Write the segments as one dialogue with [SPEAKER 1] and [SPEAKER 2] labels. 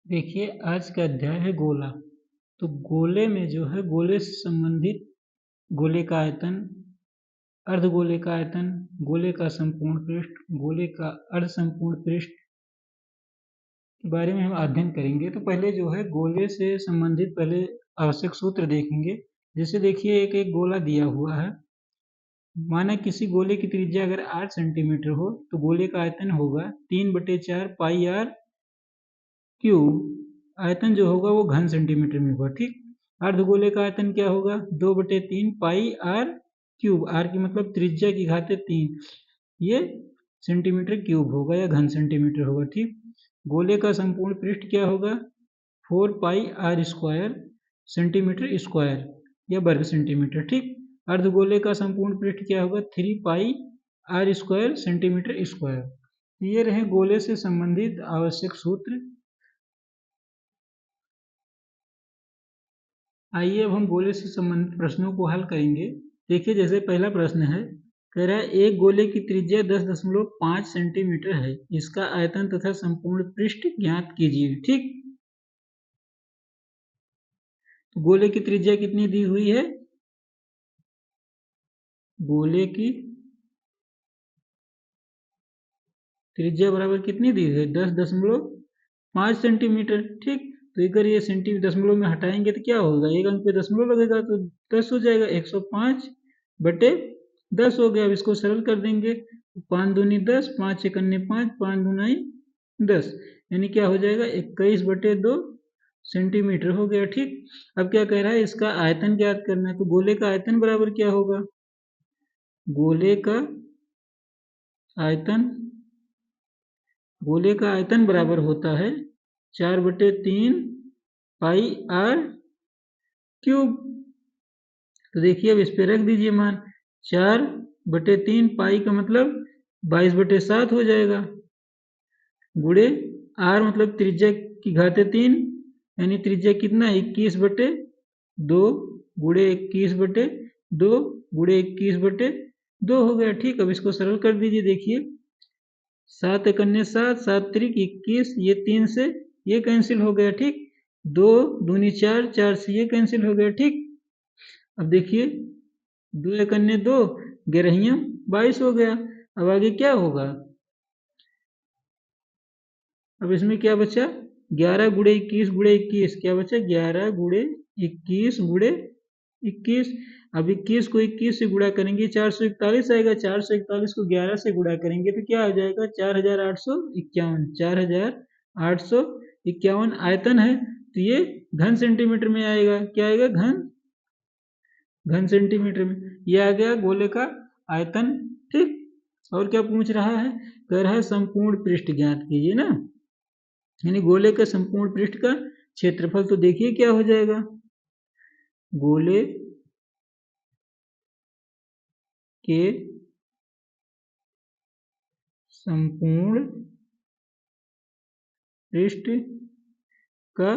[SPEAKER 1] देखिए आज का अध्याय है गोला। तो गोले में जो है गोले से संबंधित गोले का आयतन, अर्धगोले का आयतन, गोले का संपूर्ण पृष्ठ, गोले का अर्ध संपूर्ण पृष्ठ के बारे में हम अध्ययन करेंगे। तो पहले जो है गोले से संबंधित पहले आवश्यक सूत्र देखेंगे। जैसे देखिए एक एक गोला दिया हुआ है। माना किसी गोले की त्रिज्या अगर 8 सेंटीमीटर हो तो गोले का आयतन होगा 3/4 पाई आर क्यूब। आयतन जो होगा वो घन सेंटीमीटर में होगा, ठीक। अर्धगोले का आयतन क्या होगा 2/3 पाई आर क्यूब। आर की मतलब त्रिज्या की घाते 3, ये सेंटीमीटर क्यूब होगा या घन सेंटीमीटर होगा, ठीक। गोले का संपूर्ण पृष्ठ क्या होगा 4 पाई आर स्क्वायर सेंटीमीटर स्क्वायर या वर्ग सेंटीमीटर, ठीक। अर्धगोले का संपूर्ण पृष्ठ क्या होगा 3 पाई आर स्क्वायर सेंटीमीटर स्क्वायर। ये रहे गोले से संबंधित आवश्यक सूत्र। आइए अब हम गोले से संबंधित प्रश्नों को हल करेंगे। देखिए जैसे पहला प्रश्न है, कह रहा है एक गोले की त्रिज्या 10.5 सेंटीमीटर है, इसका आयतन तथा संपूर्ण पृष्ठ ज्ञात कीजिए, ठीक। तो गोले की त्रिज्या कितनी दी हुई है, गोले की त्रिज्या बराबर कितनी दी हुई है 10.5 सेंटीमीटर, ठीक। तो अगर ये सेंटीमीटर दशमलव में हटाएंगे तो क्या होगा, एक अंक पे दशमलव लगेगा तो 10 हो जाएगा। 105/10 हो गया। अब इसको सरल कर देंगे, 5 दूनी 10, 5 एकन्ने 5, 5 दूनाई 10, यानी क्या हो जाएगा 21/2 सेंटीमीटर हो गया, ठीक। अब क्या कह रहा है, इसका आयतन ज्ञात करना है। तो गोले का आयतन बराबर क्या होगा, गोले का आयतन, गोले का आयतन बराबर होता है 4/3 पाई आर क्यूब। तो देखिए अब इस पे रख दीजिए मान, 4/3 पाई का मतलब 22/7 हो जाएगा, गुड़े आर मतलब त्रिज्या की घाते 3, यानी त्रिज्या कितना 21/2 गुड़े 21/2 गुड़े 21/2 हो गया, ठीक। अब इसको सरल कर दीजिए। देखिए 7 एकन्ने 7, 7 त्रिक 21, ये 3 से ये कैंसिल हो गया, ठीक। 2 दूनी 4, 4 से ये कैंसिल हो गया, ठीक। अब देखिए 2 एकन्ने 2, 11 22 हो गया। अब आगे क्या होगा, अब इसमें क्या बचा 11 गुड़े 21 गुड़े 21, क्या बचा 11 गुड़े 21 गुड़े 21। अब 21 को 21 से गुणा करेंगे 441 आएगा, 441 को 11 से गुणा करेंगे तो क्या आ जाएगा 4851, 4851 आयतन है। तो ये घन सेंटीमीटर में आएगा, क्या आएगा घन सेंटीमीटर में। ये आ गया गोले का आयतन, ठीक। और क्या पूछ रहा है, कह रहा है संपूर्ण पृष्ठ ज्ञात कीजिए ना, यानी गोले के संपूर्ण पृष्ठ का क्षेत्रफल। तो देखिए क्या हो जाएगा, गोले के संपूर्ण पृष्ठ का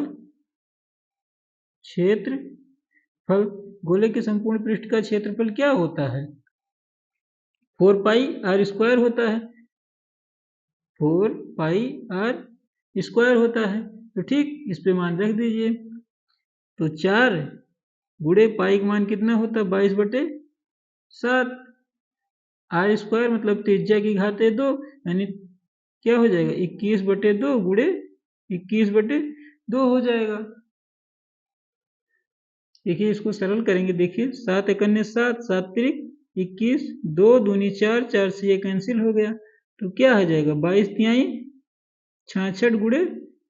[SPEAKER 1] क्षेत्रफल, गोले के संपूर्ण पृष्ठ का क्षेत्रफल क्या होता है 4 पाई आर स्क्वायर होता है, 4 पाई आर स्क्वायर होता है। तो ठीक इस पे मान रख दीजिए। तो 4 गुड़े पाई का मान कितना होता है 22/7, आर स्क्वायर मतलब त्रिज्या की घाते 2, यानी क्या हो जाएगा 21/2 गुड़े 21/2 हो जाएगा। देखिए इसको सरल करेंगे, देखिए 7 एकन्ने 7, 7 त्रिक 21, 2 दूनी 4, 4 से ये कैंसिल हो गया। तो क्या आ जाएगा 22 तिहाई 66 गुड़े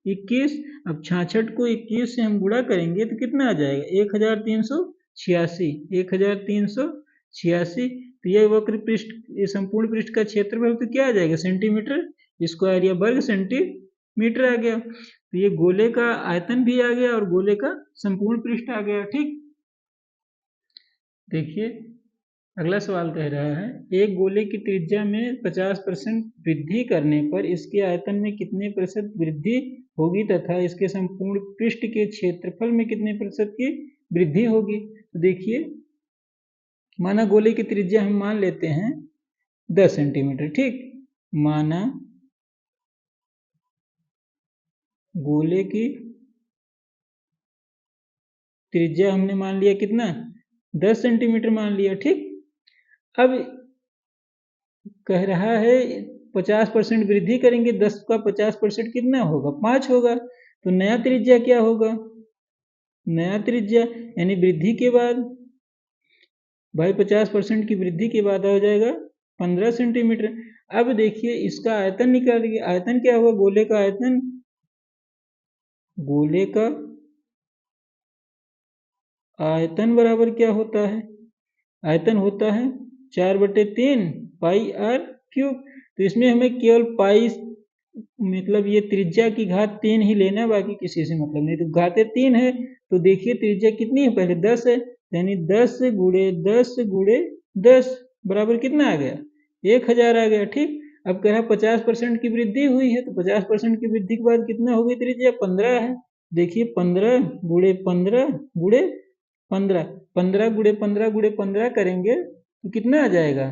[SPEAKER 1] 21। अब 66 को 21 से हम गुणा करेंगे तो कितना आ जाएगा 1386, 1386। तो ये वक्र पृष्ठ, ये संपूर्ण पृष्ठ का क्षेत्रफल तो क्या आ जाएगा सेंटीमीटर स्क्वायर या वर्ग सेंटीमीटर आ गया। तो ये गोले का आयतन भी आ गया और गोले का संपूर्ण पृष्ठ आ गया, ठीक। देखिए अगला सवाल कह रहा है, एक गोले की त्रिज्या में 50% वृद्धि करने पर इसके आयतन में कितने प्रतिशत वृद्धि होगी तथा इसके संपूर्ण पृष्ठ के क्षेत्रफल में कितने प्रतिशत की वृद्धि होगी। तो देखिए माना गोले की त्रिज्या हम मान लेते हैं 10 सेंटीमीटर, ठीक। माना गोले की त्रिज्या हमने मान लिया कितना, 10 सेंटीमीटर मान लिया। ठीक, अब कह रहा है 50% वृद्धि करेंगे, 10 का 50% कितना होगा, 5 होगा। तो नया त्रिज्या क्या होगा, नया त्रिज्या यानी वृद्धि के बाद भाई 50% की वृद्धि के बाद आ जाएगा 15 सेंटीमीटर। अब देखिए इसका आयतन निकालिए, आयतन क्या होगा, गोले का आयतन, गोले का आयतन बराबर क्या होता है, आयतन होता है 4/3 पाई आर क्यूब। तो इसमें हमें केवल पाई मतलब ये त्रिज्या की घात 3 ही लेना है, बाकी किसी से मतलब नहीं। तो घाते 3 है तो देखिए त्रिज्या कितनी है, पहले 10 है, यानी 10 गुणे 10 गुणे 10 बराबर कितना आ गया, 1000 आ गया। ठीक, अब कह रहा 50% की वृद्धि हुई है, तो 50% की वृद्धि के बाद कितना हो गई त्रिज्या, 15 है। देखिए 15 गुणे 15 गुणे 15, 15 गुणे 15 गुणे 15 करेंगे तो कितना आ जाएगा,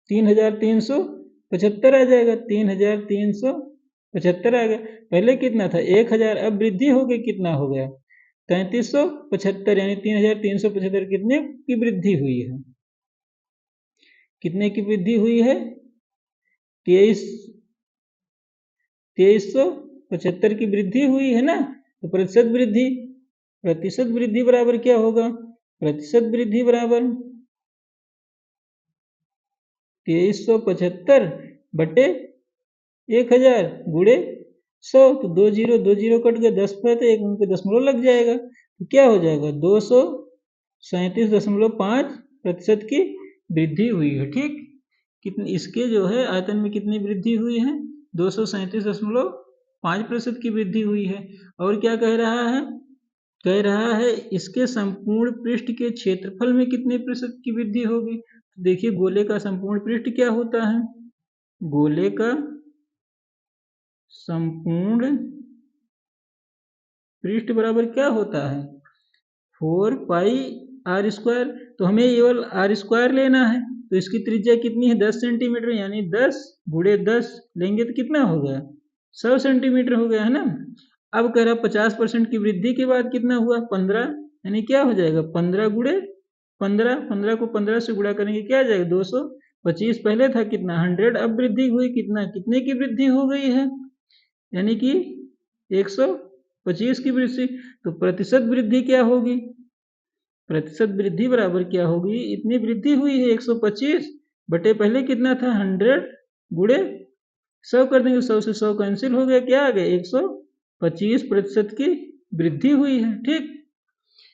[SPEAKER 1] 3375 आ जाएगा, 3375 आ गया। पहले कितना था 1000, अब वृद्धि हो गई, कितना हो गया 3375, यानी 3375 कितने की वृद्धि हुई है, कितने की वृद्धि हुई है, 2375 की वृद्धि हुई है ना। तो प्रतिशत वृद्धि, प्रतिशत वृद्धि बराबर क्या होगा, प्रतिशत वृद्धि बराबर 2375 बटे 1000 गुणे 100। तो 2 कट गए, 10 पे तो एक अंक पे दशमलव लग जाएगा, तो क्या हो जाएगा 237.5% की वृद्धि हुई है। ठीक, कितनी इसके जो है आयतन में कितनी वृद्धि हुई है, 237.5% की वृद्धि हुई है। और क्या कह रहा है, कह रहा है इसके संपूर्ण पृष्ठ के क्षेत्रफल में कितने प्रतिशत की वृद्धि होगी। तो देखिए गोले का संपूर्ण पृष्ठ क्या होता है, गोले का संपूर्ण पृष्ठ बराबर क्या होता है, 4 पाई आर स्क्वायर। तो हमें केवल आर स्क्वायर लेना है, तो इसकी त्रिज्या कितनी है 10 सेंटीमीटर, यानी 10 गुणे 10 लेंगे तो कितना हो गया 100 सेंटीमीटर हो गया है ना। अब कह रहा 50% की वृद्धि के बाद कितना हुआ 15, यानी क्या हो जाएगा 15 गुणे 15, 15 को 15 से गुणा करेंगे क्या आ जाएगा 225, पहले था कितना 100, अब वृद्धि हुई कितना, कितने की वृद्धि हो गई है, यानी कि 125 की वृद्धि। तो प्रतिशत वृद्धि क्या होगी, प्रतिशत वृद्धि बराबर क्या होगी, इतनी वृद्धि हुई है 125 बटे पहले कितना था 100 गुणे 100 कर देंगे, 100 से 100 कैंसिल हो गया, क्या आ गया 125% की वृद्धि हुई है। ठीक,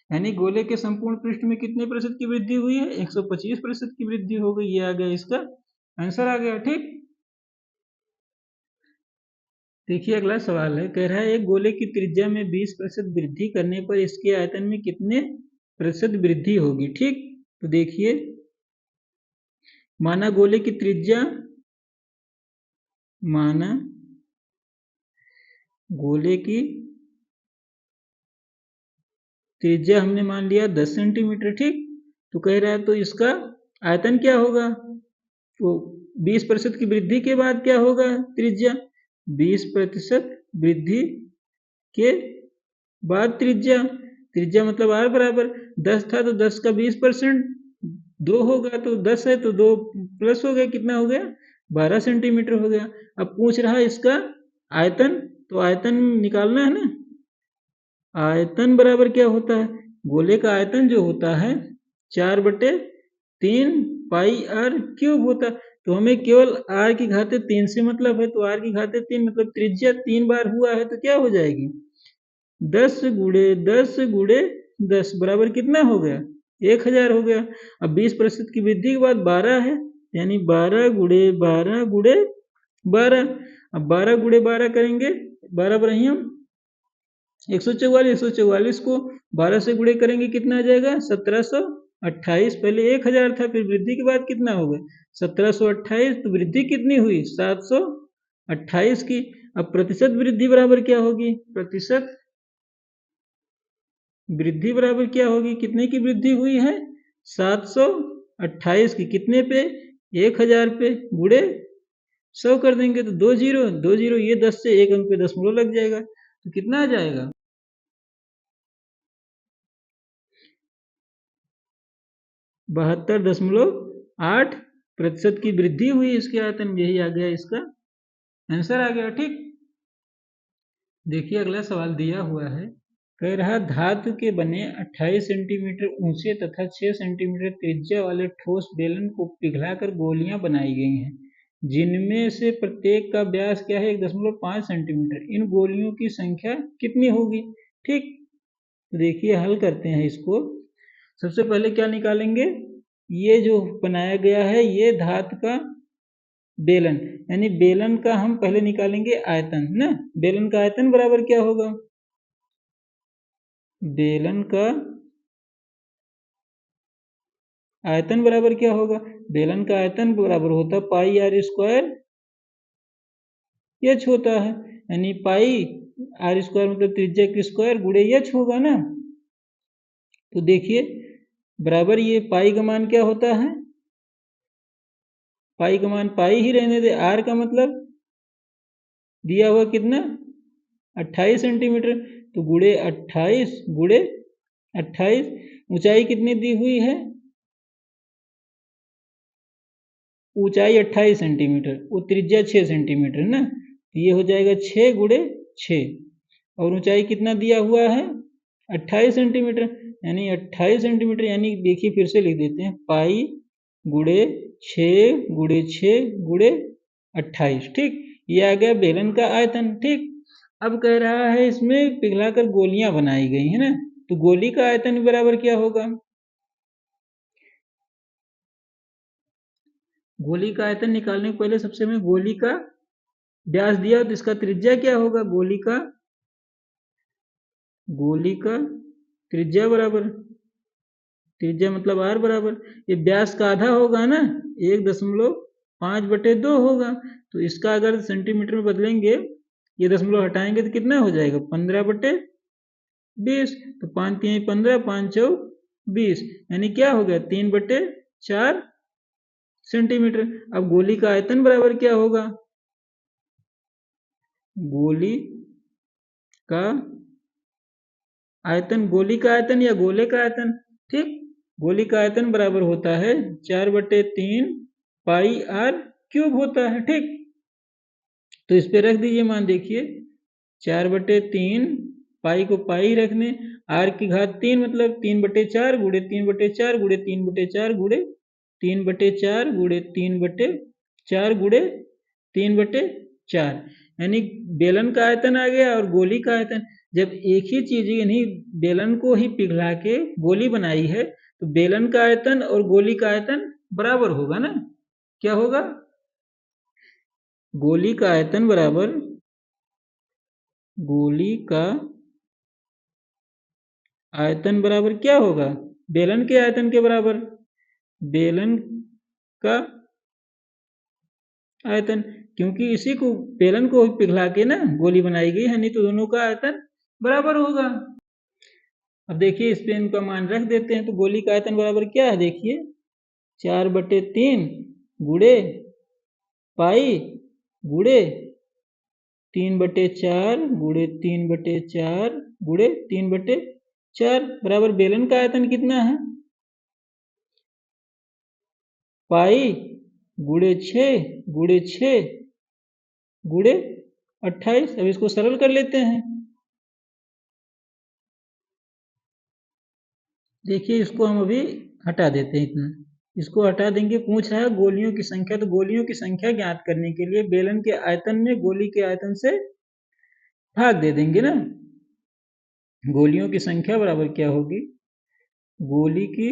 [SPEAKER 1] यानी गोले के संपूर्ण पृष्ठ में कितने प्रतिशत की वृद्धि हुई है, 125% की वृद्धि हो गई, ये आ गया इसका आंसर आ गया। ठीक, देखिए अगला सवाल है, कह रहा है एक गोले की त्रिज्या में 20% वृद्धि करने पर इसके आयतन में कितने प्रतिशत वृद्धि होगी। ठीक, तो देखिए माना गोले की त्रिज्या, माना गोले की त्रिज्या हमने मान लिया 10 सेंटीमीटर। ठीक, तो कह रहा है तो इसका आयतन क्या होगा, तो 20% की वृद्धि के बाद क्या होगा त्रिज्या, 20% वृद्धि के बाद त्रिज्या, त्रिज्या मतलब आर बराबर 10 था तो 10 का 20%, 2 होगा तो 10 है तो 2 प्लस हो गया, कितना हो गया 12 सेंटीमीटर हो गया। अब पूछ रहा है इसका आयतन, तो आयतन निकालना है ना, आयतन बराबर क्या होता है, गोले का आयतन जो होता है 4/3 पाई आर क्यूब होता है। तो हमें केवल आर की घाते 3 से मतलब है, तो आर की घाते 3 मतलब त्रिज्या 3 बार हुआ है तो क्या हो जाएगी 10 गुणे 10 गुणे 10 बराबर कितना हो गया 1000 हो गया। अब 20% की वृद्धि के बाद 12 है, यानी 12 गुणे 12 गुणे 12। अब 12 गुणे 12 करेंगे, 12 पर ही हम 144 को 12 से गुणे करेंगे कितना आ जाएगा 1728, पहले 1000 था, फिर वृद्धि के बाद कितना हो गया 1728, तो वृद्धि कितनी हुई 728 की। अब प्रतिशत वृद्धि बराबर क्या होगी, प्रतिशत वृद्धि बराबर क्या होगी, कितने की वृद्धि हुई है 728 की, कितने पे 1000 पे गुणे 100 कर देंगे तो 2 जीरो ये 10 से एक अंक पे दशमलव लग जाएगा। तो कितना आ जाएगा? 72.8% की वृद्धि हुई इसके आयतन में। यही आ गया इसका आंसर आ गया। ठीक, देखिए अगला सवाल दिया हुआ है, कह रहा धातु के बने 28 सेंटीमीटर ऊंचे तथा 6 सेंटीमीटर त्रिज्या वाले ठोस बेलन को पिघलाकर गोलियां बनाई गई हैं, जिनमें से प्रत्येक का व्यास क्या है? 1.5 सेंटीमीटर। इन गोलियों की संख्या कितनी होगी? ठीक, तो देखिए हल करते हैं इसको। सबसे पहले क्या निकालेंगे? ये जो बनाया गया है ये धातु का बेलन, यानी बेलन का हम पहले निकालेंगे आयतन ना। बेलन का आयतन बराबर क्या होगा? बेलन का आयतन बराबर क्या होगा? बेलन का आयतन बराबर होता है पाई आर स्क्वायर एच होता है, यानी पाई आर स्क्वायर मतलब त्रिज्या की स्क्वायर गुणे एच होगा ना। तो देखिए बराबर ये पाई का मान क्या होता है? पाई का मान पाई ही रहने दे। आर का मतलब दिया हुआ कितना? 28 सेंटीमीटर। तो गुणे 28 गुणे 28, ऊंचाई कितनी दी हुई है? ऊंचाई 28 सेंटीमीटर, वो त्रिज्या 6 सेंटीमीटर ना, तो ये हो जाएगा 6 गुणे 6। और ऊंचाई कितना दिया हुआ है? 28 सेंटीमीटर, यानी 28 सेंटीमीटर, यानी देखिए फिर से लिख देते हैं पाई गुणे 6 गुणे 6 गुणे 28। ठीक, ये आ गया बेलन का आयतन। ठीक, अब कह रहा है इसमें पिघलाकर गोलियां बनाई गई है ना, तो गोली का आयतन बराबर क्या होगा? गोली का आयतन निकालने के पहले सबसे हमें गोली का व्यास दिया तो इसका त्रिज्या क्या होगा? गोली का त्रिज्या बराबर, त्रिज्या मतलब आर बराबर, ये व्यास का आधा होगा ना, 1.5/2 होगा। तो इसका अगर सेंटीमीटर में बदलेंगे, ये दशमलव हटाएंगे तो कितना हो जाएगा? 15/20। तो 5 3 15, 5 4 20, यानी क्या हो गया? 3/4 सेंटीमीटर। अब गोली का आयतन बराबर क्या होगा? गोली का आयतन, गोली का आयतन या गोले का आयतन? ठीक, गोली का आयतन बराबर होता है 4/3 पाई आर क्यूब होता है। ठीक, तो इस पे रख दीजिए मान। देखिए 4/3 पाई को पाई रखने, आर की घात 3 मतलब 3/4 गुणे 3/4 गुणे 3/4 गुणे 3/4 गुणे 3/4 गुणे 3/4, यानी बेलन का आयतन आ गया और गोली का आयतन। जब एक ही चीज यानी बेलन को ही पिघला के गोली बनाई है तो बेलन का आयतन और गोली का आयतन बराबर होगा ना। क्या होगा? गोली का आयतन बराबर गोली का आयतन बराबर क्या होगा? बेलन के आयतन के बराबर। बेलन का आयतन, क्योंकि इसी को बेलन को पिघला के ना गोली बनाई गई है, नहीं तो दोनों का आयतन बराबर होगा। अब देखिए इस पे इनका मान रख देते हैं, तो गोली का आयतन बराबर क्या है? देखिए 4/3 गुणे पाई गुणे 3/4 गुणे 3/4 गुणे 3/4 बराबर बेलन का आयतन कितना है? पाई गुणे 6 गुणे 6 गुणे 28। अब इसको सरल कर लेते हैं। देखिए इसको हम अभी हटा देते हैं, इतना इसको हटा देंगे। पूछ रहा है गोलियों की संख्या, तो गोलियों की संख्या ज्ञात करने के लिए बेलन के आयतन में गोली के आयतन से भाग दे देंगे ना। गोलियों की संख्या बराबर क्या होगी? गोली की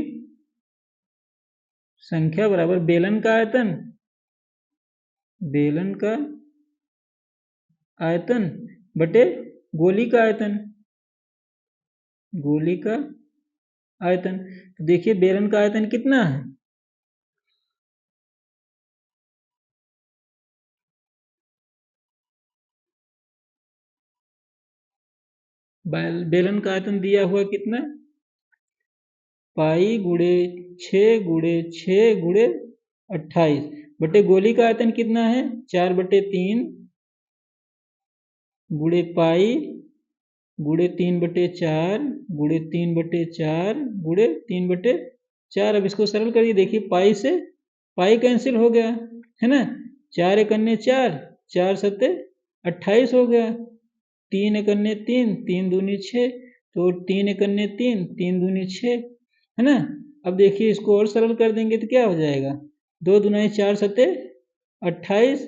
[SPEAKER 1] संख्या बराबर बेलन का आयतन, बेलन का आयतन बटे गोली का आयतन, गोली का आयतन। तो देखिए बेलन का आयतन कितना है? बेलन का आयतन दिया हुआ कितना? पाई गुणे 6 गुणे 6 गुणे 28 बटे गोली का आयतन कितना है? 4/3 गुणे पाई गुड़े 3/4 गुड़े 3/4 गुड़े 3/4। अब इसको सरल करिए, देखिए पाई से पाई कैंसिल हो गया है ना। 4 एकन्ने 4, 4 सत्ते 28 हो गया। 3 एकन्ने 3, 3 दूनी 6, तो 3 एकन्ने 3, 3 दूनी 6 है ना। अब देखिए इसको और सरल कर देंगे तो क्या हो जाएगा, 2 दूनाई 4 सत्ते 28,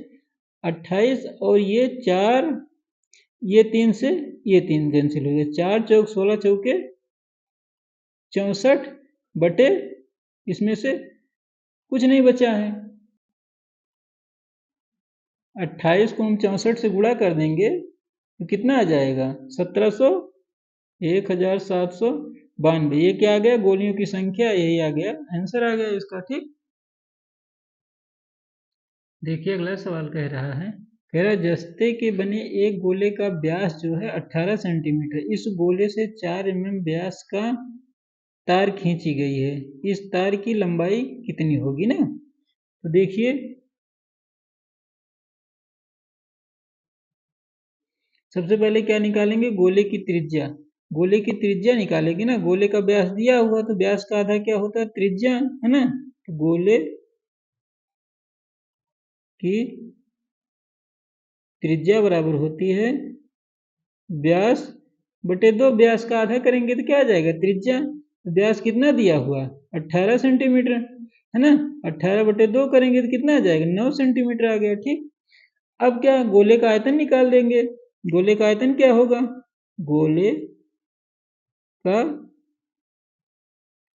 [SPEAKER 1] 28 और ये 4, ये 3 से ये 3 कैंसिल हो गया। 4 चौक 16 चौके 64 बटे इसमें से कुछ नहीं बचा है। 28 को हम 64 से गुणा कर देंगे तो कितना आ जाएगा, 1700, 1792। ये क्या आ गया, गोलियों की संख्या, यही आ गया, आंसर आ गया इसका। ठीक, देखिए अगला सवाल कह रहा है, कह रहा है जस्ते के बने एक गोले का व्यास जो है 18 सेंटीमीटर, इस गोले से 4 mm व्यास का तार खींची गई है, इस तार की लंबाई कितनी होगी ना। तो देखिए सबसे पहले क्या निकालेंगे, गोले की त्रिज्या। गोले की त्रिज्या निकालेंगे ना, गोले का व्यास दिया हुआ तो व्यास का आधा क्या होता है, त्रिज्या है ना। तो गोले की त्रिज्या बराबर होती है व्यास बटे 2, व्यास का आधा करेंगे तो क्या आ जाएगा, त्रिज्या। तो व्यास कितना दिया हुआ, 18 सेंटीमीटर है ना। 18 बटे 2 करेंगे तो कितना आ जाएगा, 9 सेंटीमीटर आ गया। ठीक, अब क्या, गोले का आयतन निकाल देंगे। गोले का आयतन क्या होगा, गोले का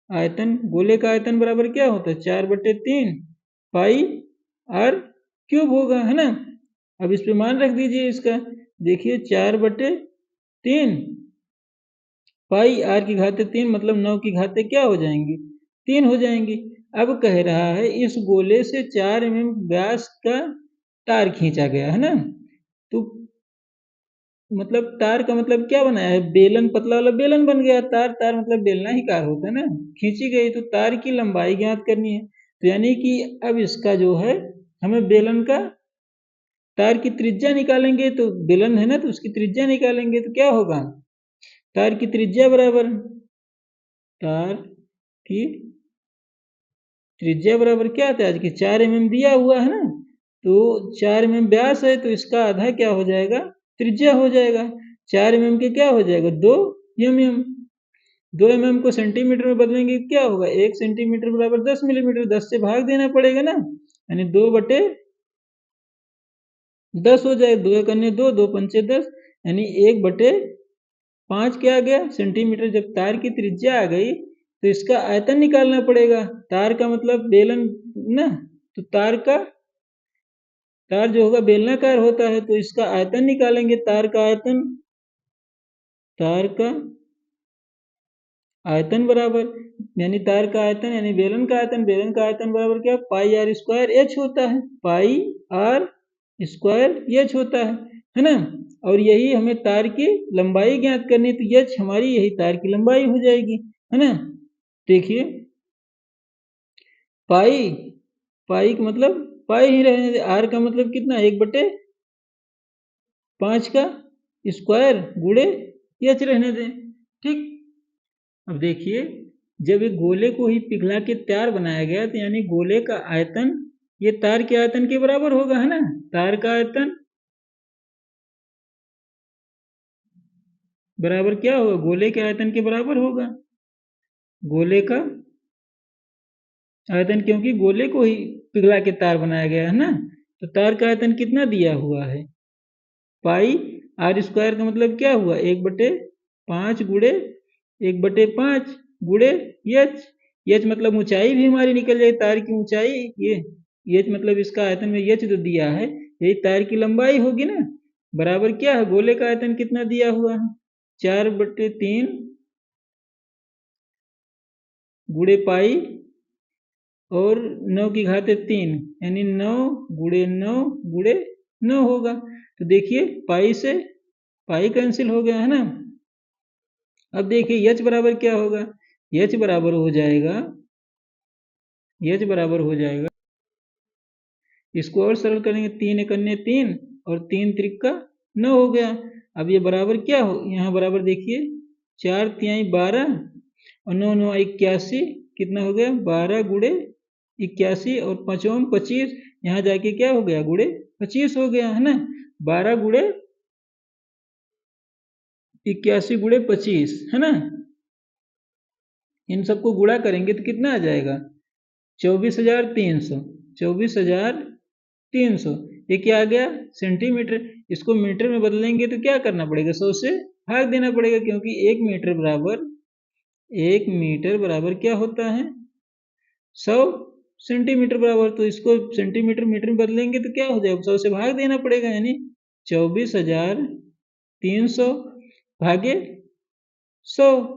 [SPEAKER 1] आयतन, गोले का आयतन बराबर क्या होता है, 4/3 पाई आर क्यूब होगा है ना। अब इस पे मान रख दीजिए इसका, देखिए 4/3 पाई आर की घाते 3 मतलब 9 की घाते क्या हो जाएंगी, 3 हो जाएंगी। अब कह रहा है इस गोले से 4 mm व्यास का तार खींचा गया है ना। तो मतलब तार का मतलब क्या बनाया है, बेलन, पतला वाला बेलन बन गया। तार, तार मतलब बेलना ही कार होता है ना। खींची गई तो तार की लंबाई ज्ञात करनी है, तो यानी कि अब इसका जो है हमें बेलन का, तार की त्रिज्या निकालेंगे, तो बेलन है ना तो उसकी त्रिज्या निकालेंगे तो क्या होगा, तार की त्रिज्या बराबर, तार की त्रिज्या बराबर क्या आता है, आज की 4 mm दिया हुआ है ना, तो 4 mm व्यास है तो इसका आधा क्या हो जाएगा, त्रिज्या हो जाएगा। 4 mm के क्या हो जाएगा, 2 mm। 2 mm को सेंटीमीटर में बदलेंगे क्या होगा, 1 सेंटीमीटर बराबर 10 मिलीमीटर, 10 से भाग देना पड़ेगा ना, यानी 2/10 हो जाए। 2 एकन्ने 2, 2 पंचे 10, यानी 1/5 क्या आ गया सेंटीमीटर। जब तार की त्रिज्या आ गई तो इसका आयतन निकालना पड़ेगा। तार का मतलब बेलन ना, तो तार जो होगा बेलनाकार होता है, तो इसका आयतन निकालेंगे, तार का आयतन, तार का आयतन बराबर, यानी तार का आयतन यानी बेलन का आयतन, बेलन का आयतन बराबर क्या, पाई आर स्क्वायर एच होता है, पाई आर स्क्वायर एच होता है ना। और यही हमें तार की लंबाई ज्ञात करनी, तो एच हमारी यही तार की लंबाई हो जाएगी है ना। देखिए पाई, पाई का मतलब पाई ही रहने दे, आर का मतलब कितना, 1/5 का स्क्वायर गुड़े एच रहने दें। ठीक, अब देखिए जब एक गोले को ही पिघला के तार बनाया गया तो यानी गोले का आयतन ये तार के आयतन के बराबर होगा है ना। तार का आयतन बराबर क्या होगा, गोले के आयतन के बराबर होगा। गोले का आयतन, क्योंकि गोले को ही पिघला के तार बनाया गया है ना, तो तार का आयतन कितना दिया हुआ है, पाई आर स्क्वायर का मतलब क्या हुआ, 1/5 गुड़े 1/5 गुड़े एच। एच मतलब ऊंचाई भी हमारी निकल जाए, तार की ऊंचाई, ये एच मतलब इसका आयतन में एच जो दिया है यही तार की लंबाई होगी ना। बराबर क्या है, गोले का आयतन कितना दिया हुआ है, 4/3 गुड़े पाई और 9 की घाते 3, यानी 9 गुड़े 9 गुड़े 9 होगा। तो देखिए पाई से पाई कैंसिल हो गया है ना। अब देखिए एच बराबर क्या होगा, एच बराबर हो जाएगा, एच बराबर हो जाएगा, इसको और सरल करेंगे, 3 एकन्ने 3 और 3 त्रिक का 9 हो गया। अब ये बराबर क्या हो, यहाँ बराबर देखिए 4 तिहाई 12 और 9 9 81, कितना हो गया 12 गुणे 81 और 5 25, यहाँ जाके क्या हो गया गुणे 25 हो गया है ना। 12 गुणे 81 गुणे 25 है ना। इन सबको गुणा करेंगे तो कितना आ जाएगा 24,300। 24,300 ये क्या आ गया सेंटीमीटर। इसको मीटर में बदलेंगे तो क्या करना पड़ेगा 100 से भाग देना पड़ेगा, क्योंकि 1 मीटर बराबर क्या होता है 100 सेंटीमीटर बराबर। तो इसको सेंटीमीटर मीटर में बदलेंगे तो क्या हो जाएगा 100 से भाग देना पड़ेगा, यानी 24,300 भागे 100।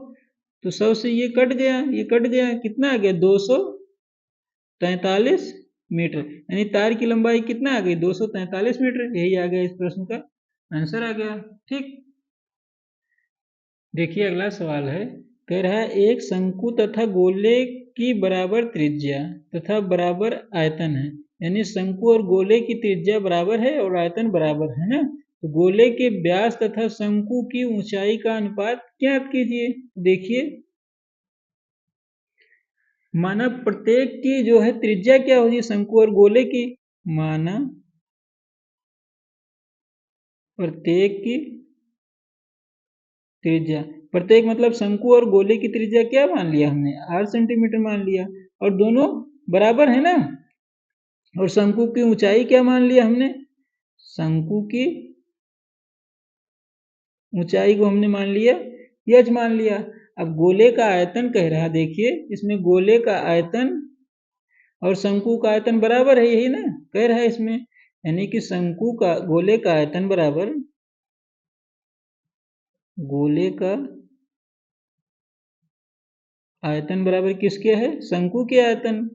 [SPEAKER 1] तो 100 से ये कट गया, ये कट गया, कितना आ गया 243 मीटर, यानी तार की लंबाई कितना आ गई 243 मीटर। यही आ गया इस प्रश्न का आंसर आ गया। ठीक, देखिए अगला सवाल है, कह रहा है एक शंकु तथा गोले की बराबर त्रिज्या तथा बराबर आयतन है, यानी शंकु और गोले की त्रिज्या बराबर है और आयतन बराबर है ना। तो गोले के व्यास तथा शंकु की ऊंचाई का अनुपात ज्ञात कीजिए। देखिए माना प्रत्येक की जो है त्रिज्या क्या होगी शंकु और गोले की, माना प्रत्येक की त्रिज्या, प्रत्येक मतलब शंकु और गोले की त्रिज्या क्या मान लिया हमने 8 सेंटीमीटर मान लिया, और दोनों बराबर है ना। और शंकु की ऊंचाई क्या मान लिया हमने, शंकु की ऊंचाई को हमने मान लिया यच मान लिया। अब गोले का आयतन कह रहा है, देखिए इसमें गोले का आयतन और शंकु का आयतन बराबर है, यही ना कह रहा है इसमें, यानी कि शंकु का गोले का आयतन बराबर गोले का आयतन बराबर किसके है शंकु के आयतन,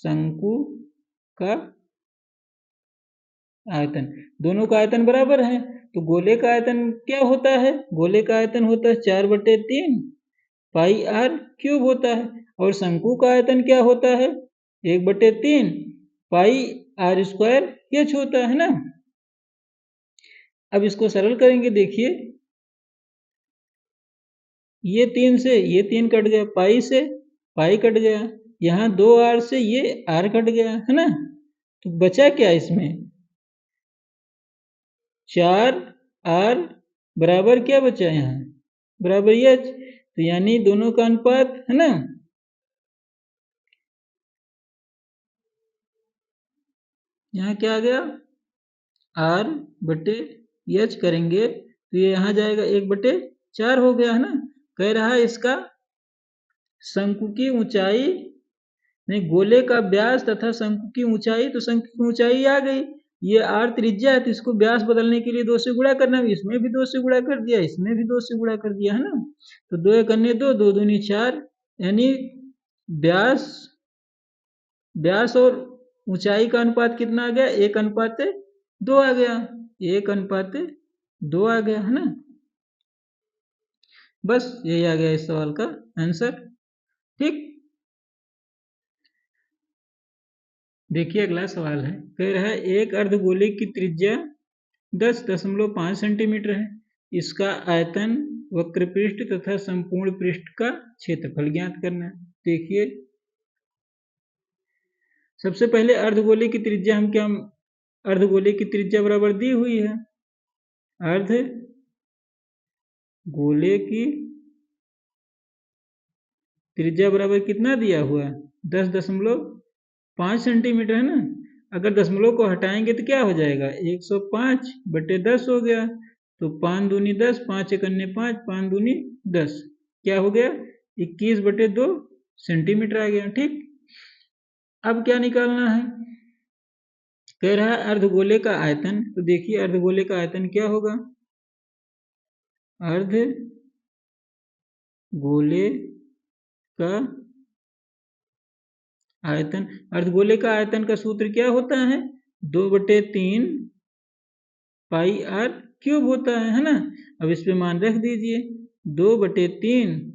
[SPEAKER 1] शंकु का आयतन, दोनों का आयतन बराबर है। तो गोले का आयतन क्या होता है, गोले का आयतन होता है 4/3 पाई आर क्यूब होता है, और शंकु का आयतन क्या होता है 1/3 पाई आर स्क्वायर एच होता है ना। अब इसको सरल करेंगे, देखिए ये 3 से ये 3 कट गया, पाई से पाई कट गया, यहाँ 2 आर से ये आर कट गया है ना। तो बचा क्या इसमें 4 आर बराबर क्या बचा यहाँ बराबर एच, तो यानी दोनों का अनुपात है ना। यहाँ क्या आ गया R/H करेंगे तो ये यहाँ जाएगा 1/4 हो गया है ना। कह रहा है इसका शंकु की ऊंचाई नहीं गोले का व्यास तथा शंकु की ऊंचाई, तो शंकु की ऊंचाई आ गई, ये आर त्रिज्या है तो इसको व्यास बदलने के लिए 2 से गुणा करना, इसमें भी 2 से गुणा कर दिया, इसमें भी 2 से गुणा कर दिया है ना। तो 2 एक अन्य 2, 2 दूनी 4, यानी व्यास व्यास और ऊंचाई का अनुपात कितना आ गया 1:2 आ गया, 1:2 आ गया है ना। बस यही आ गया इस सवाल का आंसर। ठीक, देखिए अगला सवाल है, कह रहा है एक अर्धगोले की त्रिज्या 10.5 सेंटीमीटर है, इसका आयतन वक्रपृष्ठ तथा संपूर्ण पृष्ठ का क्षेत्रफल ज्ञात करना है। देखिए सबसे पहले अर्धगोले की त्रिज्या हम क्या, अर्धगोले की त्रिज्या बराबर दी हुई है, अर्धगोले की त्रिज्या बराबर कितना दिया हुआ है 10.5 सेंटीमीटर है ना। अगर दशमलव को हटाएंगे तो क्या हो जाएगा 105/10 हो गया, तो 5 दूनी 10, 5 एक अन्य 5, 5 दूनी 10, क्या हो गया 21/2 सेंटीमीटर आ गया। ठीक, अब क्या निकालना है, कह रहा है अर्धगोले का आयतन, तो देखिए अर्धगोले का आयतन क्या होगा, अर्धगोले का आयतन, अर्धगोले का आयतन का सूत्र क्या होता है 2/3 पाई आर क्यूब होता है ना। अब इस पे मान रख दीजिए 2/3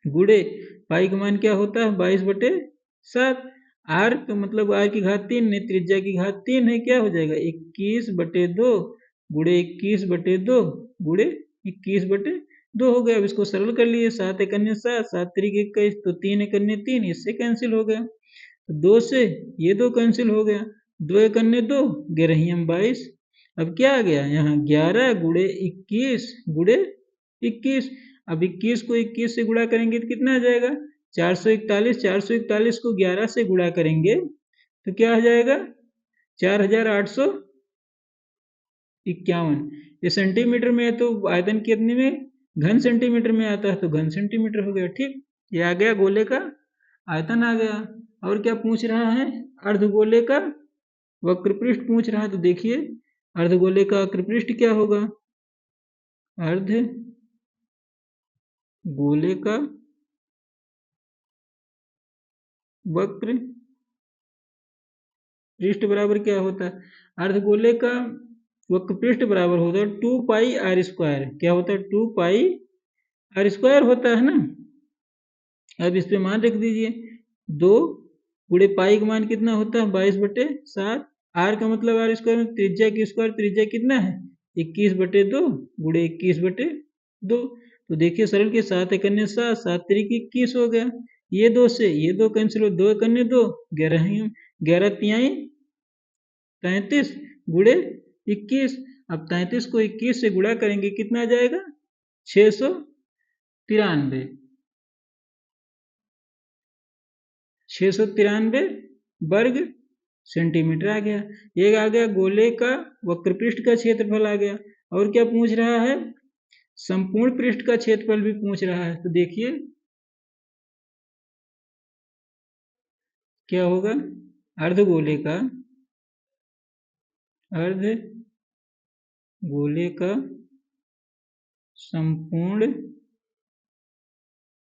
[SPEAKER 1] गुणे पाई का मान क्या होता है 22/7, आर का मतलब आर की घात 3 ने त्रिज्या की घात 3 है, क्या हो जाएगा 21/2 गुणे 21/2 गुणे 21/2 हो गया। अब इसको सरल कर लिए, 7 एक अन्य 7, 7 3 21, तो 3 एक अन्य 3, इससे कैंसिल हो गया। तो 2 से ये 2 कैंसिल हो गया, 2 एक अन्य 2, 11 22। अब क्या आ गया यहाँ 11 गुणे 21 गुणे 21। अब 21 को 21 से गुणा करेंगे तो कितना आ जाएगा 441। 441 को 11 से गुणा करेंगे तो क्या आ जाएगा 4851। ये सेंटीमीटर में है तो आयतन कितने में घन सेंटीमीटर में आता है, तो घन सेंटीमीटर हो गया। ठीक, ये आ गया गोले का आयतन आ गया। और क्या पूछ रहा है, अर्धगोले का वक्रपृष्ठ पूछ रहा है। तो देखिए अर्धगोले का वक्रपृष्ठ क्या होगा, अर्ध गोले का वक्र पृष्ठ बराबर क्या होता है, अर्धगोले का वक्र पृष्ठ बराबर होता है 2πr²। क्या होता है 2πr² होता है ना। अब इस पे मान रख दीजिए, 2 गुणे पाई का मान कितना होता है 22/7। आर का मतलब r², त्रिज्या की स्क्वायर, त्रिज्या कितना है 21/2 गुणे 21/2। तो देखिए सरल के 7 एक अन्य 7, 7 3 21 हो गया। ये 2 से ये 2 कैंसिल हो, 2 एक अन्य 2, 11 तिहाई 33 गुणे 21। अब 33 को 21 से गुणा करेंगे कितना आ जाएगा 693। 693 वर्ग सेंटीमीटर आ गया। ये आ गया गोले का वक्रपृष्ठ का क्षेत्रफल आ गया। और क्या पूछ रहा है, संपूर्ण पृष्ठ का क्षेत्रफल भी पूछ रहा है। तो देखिए क्या होगा, अर्धगोले का संपूर्ण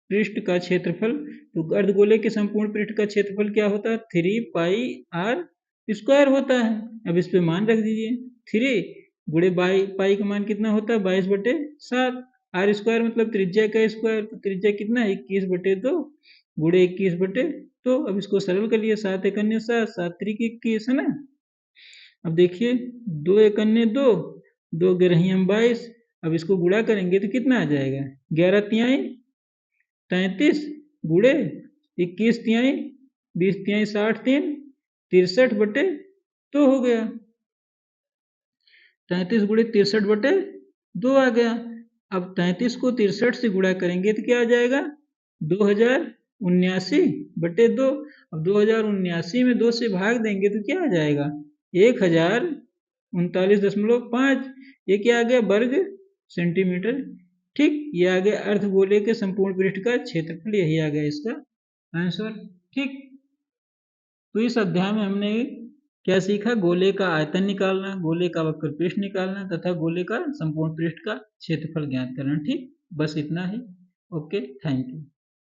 [SPEAKER 1] पृष्ठ का क्षेत्रफल। तो अर्धगोले के संपूर्ण पृष्ठ का क्षेत्रफल क्या होता है 3πr² होता है। अब इस पे मान रख दीजिए, 3 गुणे पाई का मान कितना होता है 22/7। r² मतलब त्रिज्या का स्क्वायर, तो त्रिज्या कितना है 21/2 गुणे 21/2। अब इसको सरल कर लिए, 7 एक अन्य 7, 7 3 21 है ना। अब देखिए 2 एक अन्य 2, 2 11 22। अब इसको गुणा करेंगे तो कितना आ जाएगा 11 तिहाई 33 गुणे 21 तिहाई 20 तिहाई 60 3 63/2 हो गया। 33 गुणे 63/2 आ गया। अब 33 को 63 से गुणा करेंगे तो क्या आ जाएगा 2079/2। अब 2079 में 2 से भाग देंगे तो क्या आ जाएगा 1039.5। ये क्या आ गया वर्ग सेंटीमीटर। ठीक, ये आ गया अर्धगोले के संपूर्ण पृष्ठ का क्षेत्रफल, यही आ गया इसका आंसर। ठीक, तो इस अध्याय में हमने क्या सीखा, गोले का आयतन निकालना, गोले का वक्र पृष्ठ निकालना तथा गोले का संपूर्ण पृष्ठ का क्षेत्रफल ज्ञात करना। ठीक, बस इतना ही। Okay, thank you.